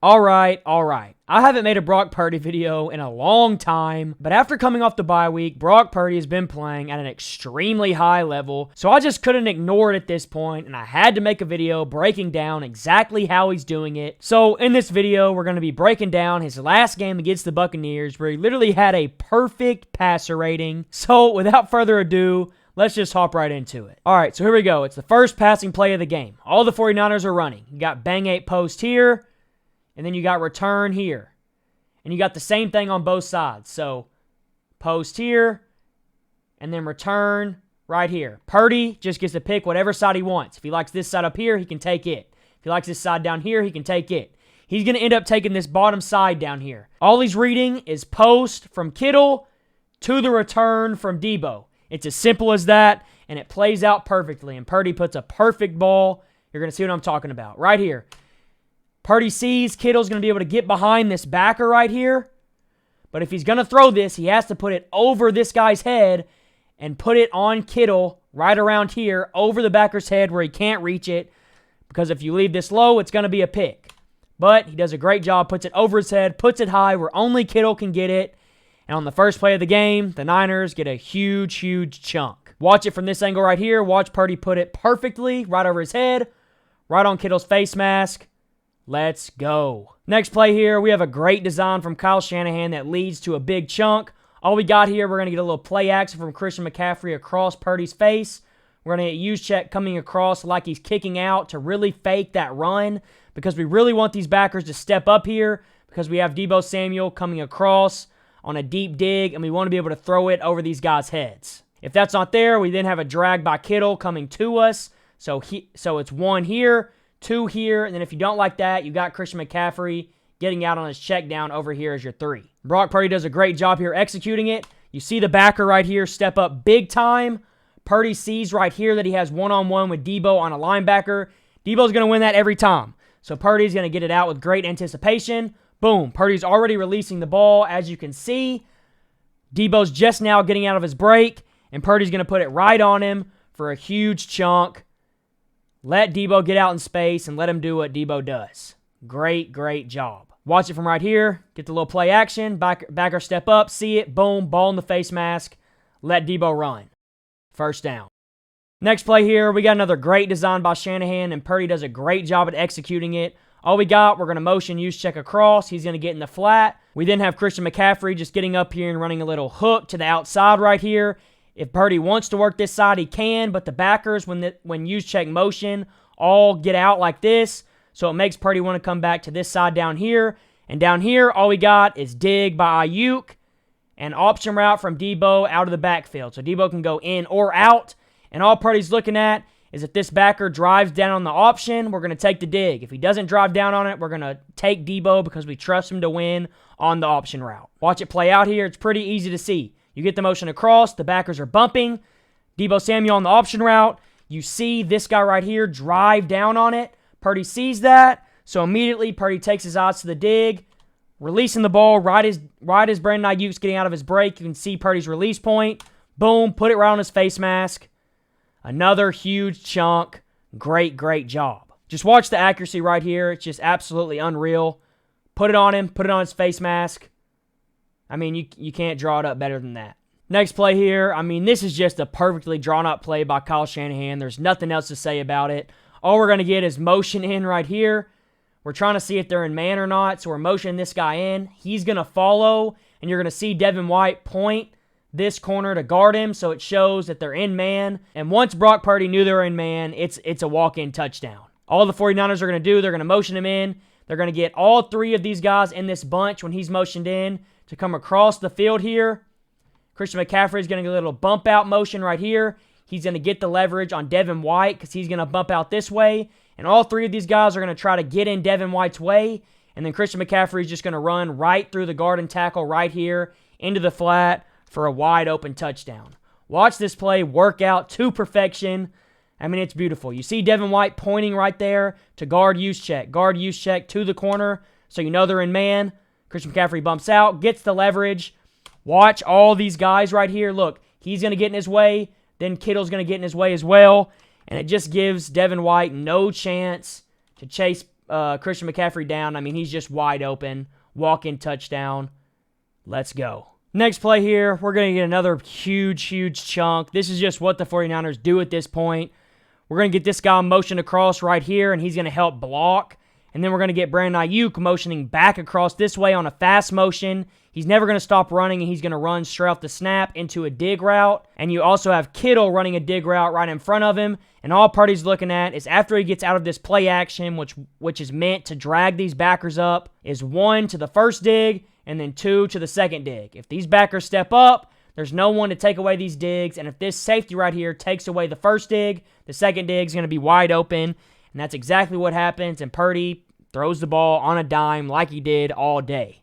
All right. I haven't made a Brock Purdy video in a long time, but after coming off the bye week, Brock Purdy has been playing at an extremely high level, so I just couldn't ignore it at this point, and I had to make a video breaking down exactly how he's doing it. So in this video, we're going to be breaking down his last game against the Buccaneers, where he literally had a perfect passer rating. So without further ado, let's just hop right into it. All right, so here we go. It's the first passing play of the game. All the 49ers are running. You got bang 8 post here, and then you got return here. And you got the same thing on both sides. So post here, and then return right here. Purdy just gets to pick whatever side he wants. If he likes this side up here, he can take it. If he likes this side down here, he can take it. He's going to end up taking this bottom side down here. All he's reading is post from Kittle to the return from Debo. It's as simple as that, and it plays out perfectly. And Purdy puts a perfect ball. You're going to see what I'm talking about right here. Purdy sees Kittle's going to be able to get behind this backer right here. But if he's going to throw this, he has to put it over this guy's head and put it on Kittle right around here over the backer's head where he can't reach it. Because if you leave this low, it's going to be a pick. But he does a great job, puts it over his head, puts it high where only Kittle can get it. And on the first play of the game, the Niners get a huge chunk. Watch it from this angle right here. Watch Purdy put it perfectly right over his head, right on Kittle's face mask. Let's go. Next play here, we have a great design from Kyle Shanahan that leads to a big chunk. All we got here, we're going to get a little play action from Christian McCaffrey across Purdy's face. We're going to get Juszczyk coming across like he's kicking out to really fake that run because we really want these backers to step up here because we have Deebo Samuel coming across on a deep dig, and we want to be able to throw it over these guys' heads. If that's not there, we then have a drag by Kittle coming to us. So it's 1 here, 2 here, and then if you don't like that, you got Christian McCaffrey getting out on his check down over here as your 3. Brock Purdy does a great job here executing it. You see the backer right here step up big time. Purdy sees right here that he has one-on-one with Debo on a linebacker. Debo's going to win that every time. So Purdy's going to get it out with great anticipation. Boom. Purdy's already releasing the ball. As you can see, Debo's just now getting out of his break, and Purdy's going to put it right on him for a huge chunk. Let Debo get out in space and let him do what Debo does. Great job. Watch it from right here. Get the little play action. Backer step up. See it. Boom. Ball in the face mask. Let Debo run. First down. Next play here, we got another great design by Shanahan, and Purdy does a great job at executing it. All we got, we're going to motion Juszczyk across. He's going to get in the flat. We then have Christian McCaffrey just getting up here and running a little hook to the outside right here. If Purdy wants to work this side, he can, but the backers, when Juszczyk motion, all get out like this. So it makes Purdy want to come back to this side down here. And down here, all we got is dig by Ayuk and option route from Debo out of the backfield. So Debo can go in or out. And all Purdy's looking at is if this backer drives down on the option, we're going to take the dig. If he doesn't drive down on it, we're going to take Debo because we trust him to win on the option route. Watch it play out here. It's pretty easy to see. You get the motion across. The backers are bumping. Debo Samuel on the option route. You see this guy right here drive down on it. Purdy sees that. So immediately Purdy takes his eyes to the dig, releasing the ball right as Brandon Ayuk's getting out of his break. You can see Purdy's release point. Boom. Put it right on his face mask. Another huge chunk. Great job. Just watch the accuracy right here. It's just absolutely unreal. Put it on him. Put it on his face mask. I mean, you can't draw it up better than that. Next play here. I mean, this is just a perfectly drawn-up play by Kyle Shanahan. There's nothing else to say about it. All we're going to get is motion in right here. We're trying to see if they're in man or not, so we're motioning this guy in. He's going to follow, and you're going to see Devin White point this corner to guard him, so it shows that they're in man. And once Brock Purdy knew they were in man, it's a walk-in touchdown. All the 49ers are going to do, they're going to motion him in. They're going to get all 3 of these guys in this bunch when he's motioned in to come across the field here. Christian McCaffrey is going to get a little bump out motion right here. He's going to get the leverage on Devin White because he's going to bump out this way. And all 3 of these guys are going to try to get in Devin White's way. And then Christian McCaffrey is just going to run right through the guard and tackle right here into the flat for a wide open touchdown. Watch this play work out to perfection. I mean, it's beautiful. You see Devin White pointing right there to guard Juszczyk. Guard Juszczyk to the corner so you know they're in man. Christian McCaffrey bumps out, gets the leverage. Watch all these guys right here. Look, he's going to get in his way. Then Kittle's going to get in his way as well. And it just gives Devin White no chance to chase Christian McCaffrey down. I mean, he's just wide open. Walk-in touchdown. Let's go. Next play here, we're going to get another huge, huge chunk. This is just what the 49ers do at this point. We're going to get this guy motioned across right here, and he's going to help block. And then we're going to get Brandon Ayuk motioning back across this way on a fast motion. He's never going to stop running, and he's going to run straight off the snap into a dig route. And you also have Kittle running a dig route right in front of him. And all Purdy's looking at is after he gets out of this play action, which is meant to drag these backers up, is 1 to the first dig and then 2 to the second dig. If these backers step up, there's no one to take away these digs. And if this safety right here takes away the first dig, the second dig is going to be wide open. And that's exactly what happens. And Purdy throws the ball on a dime like he did all day.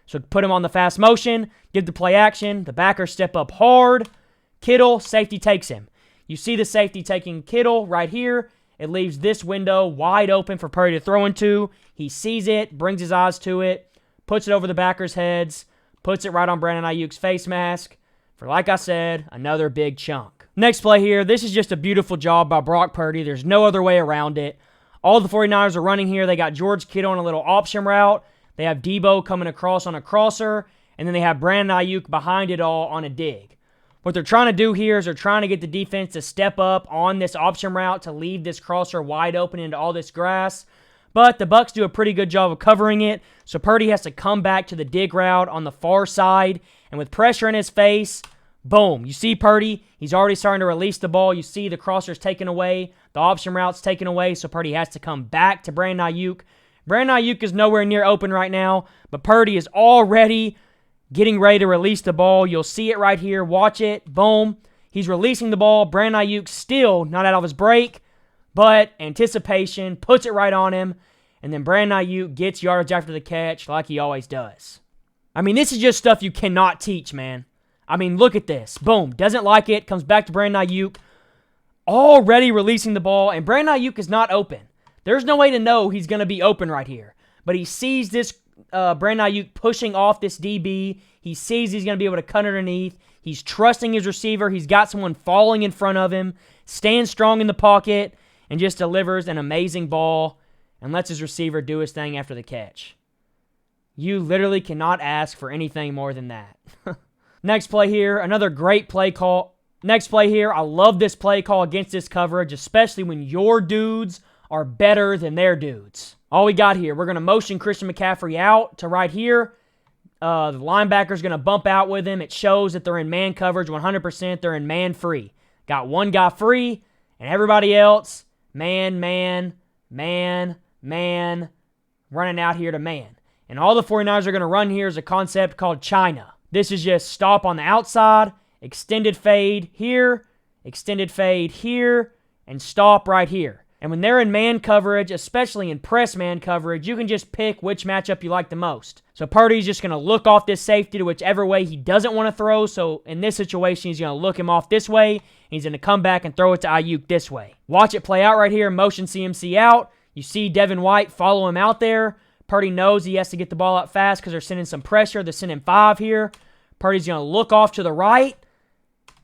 So put him on the fast motion, give the play action. The backers step up hard. Kittle, safety takes him. You see the safety taking Kittle right here. It leaves this window wide open for Purdy to throw into. He sees it, brings his eyes to it, puts it over the backers' heads, puts it right on Brandon Ayuk's face mask. For, like I said, another big chunk. Next play here, this is just a beautiful job by Brock Purdy. There's no other way around it. All the 49ers are running here. They got George Kittle on a little option route. They have Debo coming across on a crosser. And then they have Brandon Ayuk behind it all on a dig. What they're trying to do here is they're trying to get the defense to step up on this option route to leave this crosser wide open into all this grass. But the Bucs do a pretty good job of covering it. So Purdy has to come back to the dig route on the far side. And with pressure in his face, boom. You see Purdy, he's already starting to release the ball. You see the crosser's taken away. The option route's taken away. So Purdy has to come back to Brandon Ayuk. Brandon Ayuk is nowhere near open right now. But Purdy is already getting ready to release the ball. You'll see it right here. Watch it. Boom. He's releasing the ball. Brandon Ayuk still not out of his break. But anticipation puts it right on him. And then Brandon Ayuk gets yardage after the catch like he always does. I mean, this is just stuff you cannot teach, man. I mean, look at this. Boom. Doesn't like it. Comes back to Brandon Ayuk. Already releasing the ball. And Brandon Ayuk is not open. There's no way to know he's going to be open right here. But he sees this Brandon Ayuk pushing off this DB. He sees he's going to be able to cut underneath. He's trusting his receiver. He's got someone falling in front of him. Stands strong in the pocket. And just delivers an amazing ball. And lets his receiver do his thing after the catch. You literally cannot ask for anything more than that. Next play here, another great play call. Next play here, I love this play call against this coverage, especially when your dudes are better than their dudes. All we got here, we're going to motion Christian McCaffrey out to right here. The linebacker's going to bump out with him. It shows that they're in man coverage 100%. They're in man free. Got one guy free, and everybody else, man, running out here to man. And all the 49ers are going to run here is a concept called China. This is just stop on the outside, extended fade here, and stop right here. And when they're in man coverage, especially in press man coverage, you can just pick which matchup you like the most. So Purdy's just going to look off this safety to whichever way he doesn't want to throw. So in this situation, he's going to look him off this way, and he's going to come back and throw it to Ayuk this way. Watch it play out right here, motion CMC out. You see Devin White follow him out there. Purdy knows he has to get the ball out fast because they're sending some pressure. They're sending 5 here. Purdy's going to look off to the right,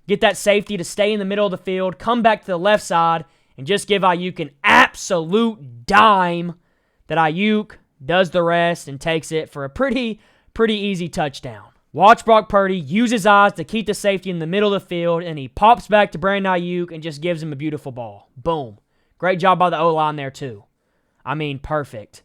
get that safety to stay in the middle of the field, come back to the left side, and just give Ayuk an absolute dime that Ayuk does the rest and takes it for a pretty easy touchdown. Watch Brock Purdy use his eyes to keep the safety in the middle of the field, and he pops back to Brandon Ayuk and just gives him a beautiful ball. Boom. Great job by the O-line there, too. I mean, perfect.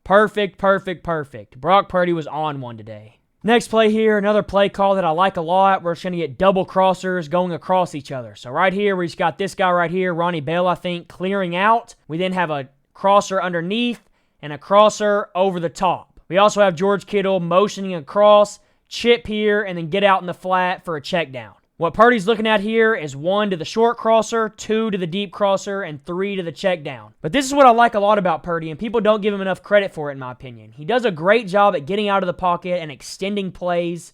Perfect. Brock Purdy was on one today. Next play here, another play call that I like a lot. We're just going to get double crossers going across each other. So right here, we just got this guy right here, Ronnie Bell, I think, clearing out. We then have a crosser underneath and a crosser over the top. We also have George Kittle motioning across, chip here, and then get out in the flat for a check down. What Purdy's looking at here is 1 to the short crosser, 2 to the deep crosser, and 3 to the check down. But this is what I like a lot about Purdy, and people don't give him enough credit for it, in my opinion. He does a great job at getting out of the pocket and extending plays.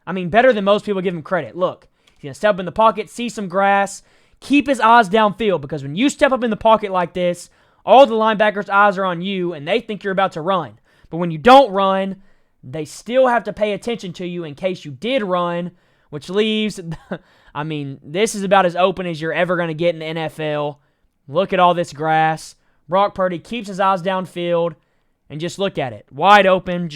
I mean, better than most people give him credit. Look, he's going to step up in the pocket, see some grass, keep his eyes downfield, because when you step up in the pocket like this, all the linebackers' eyes are on you, and they think you're about to run. But when you don't run, they still have to pay attention to you in case you did run, which leaves, I mean, this is about as open as you're ever going to get in the NFL. Look at all this grass. Brock Purdy keeps his eyes downfield, and just look at it. Wide open.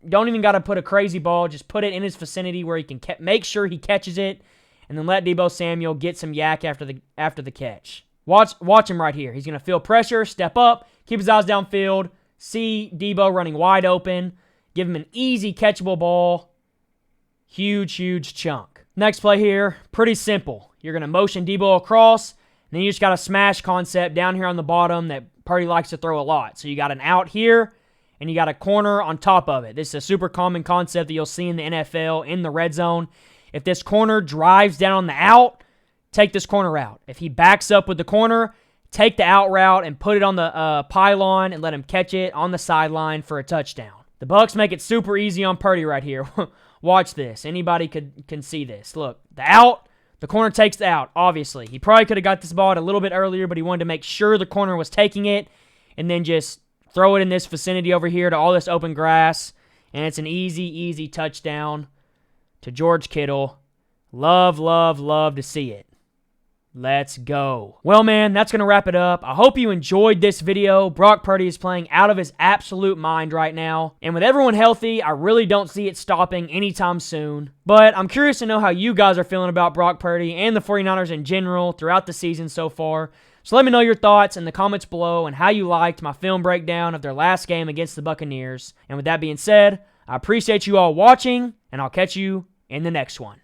Don't even got to put a crazy ball. Just put it in his vicinity where he can make sure he catches it, and then let Deebo Samuel get some yak after the catch. Watch him right here. He's going to feel pressure, step up, keep his eyes downfield, see Deebo running wide open, give him an easy catchable ball. Huge, huge chunk. Next play here, pretty simple. You're going to motion Deebo across, and then you just got a smash concept down here on the bottom that Purdy likes to throw a lot. So you got an out here, and you got a corner on top of it. This is a super common concept that you'll see in the NFL in the red zone. If this corner drives down on the out, take this corner out. If he backs up with the corner, take the out route and put it on the pylon and let him catch it on the sideline for a touchdown. The Bucs make it super easy on Purdy right here. Watch this. Anybody can see this. Look, the out, the corner takes the out, obviously. He probably could have got this ball a little bit earlier, but he wanted to make sure the corner was taking it and then just throw it in this vicinity over here to all this open grass, and it's an easy, easy touchdown to George Kittle. Love, love, love to see it. Let's go. Well, man, that's going to wrap it up. I hope you enjoyed this video. Brock Purdy is playing out of his absolute mind right now. And with everyone healthy, I really don't see it stopping anytime soon. But I'm curious to know how you guys are feeling about Brock Purdy and the 49ers in general throughout the season so far. So let me know your thoughts in the comments below and how you liked my film breakdown of their last game against the Buccaneers. And with that being said, I appreciate you all watching, and I'll catch you in the next one.